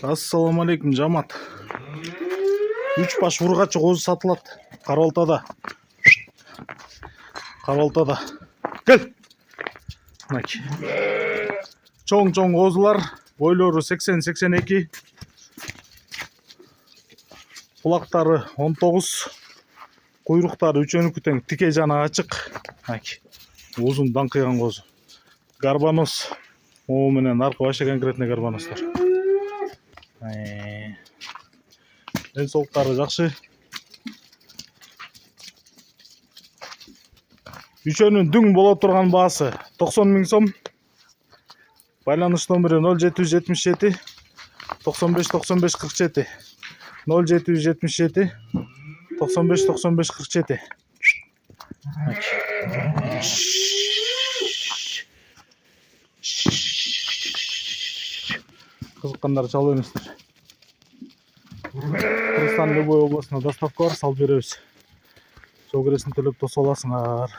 Ассаламу алейкум, жамат. 3 баш ургачы козу сатылат. Карабалтада. Карабалтада. Кел. Мынакей. Чоң козулар, бойлору 80-82. Кулактары 19. Куйруктары үчөнүкү тең, тике жана ачык. Мынакей. Узун даңкыйган козу. Гарбанос. О менен аркы вообще конкретный гарбаностор. Ден соолуктары жакшы. Үчөөнүн дүң боло турган баасы 90 000 сом. Байланыш номери 0777 95 95 47. 0777 95 95 47. Кызыккандар чалып бериңиздер. Кыргызстан Любой областына доставка бар, салып беребиз. Жол киресин төлөп тосуп аласыңар.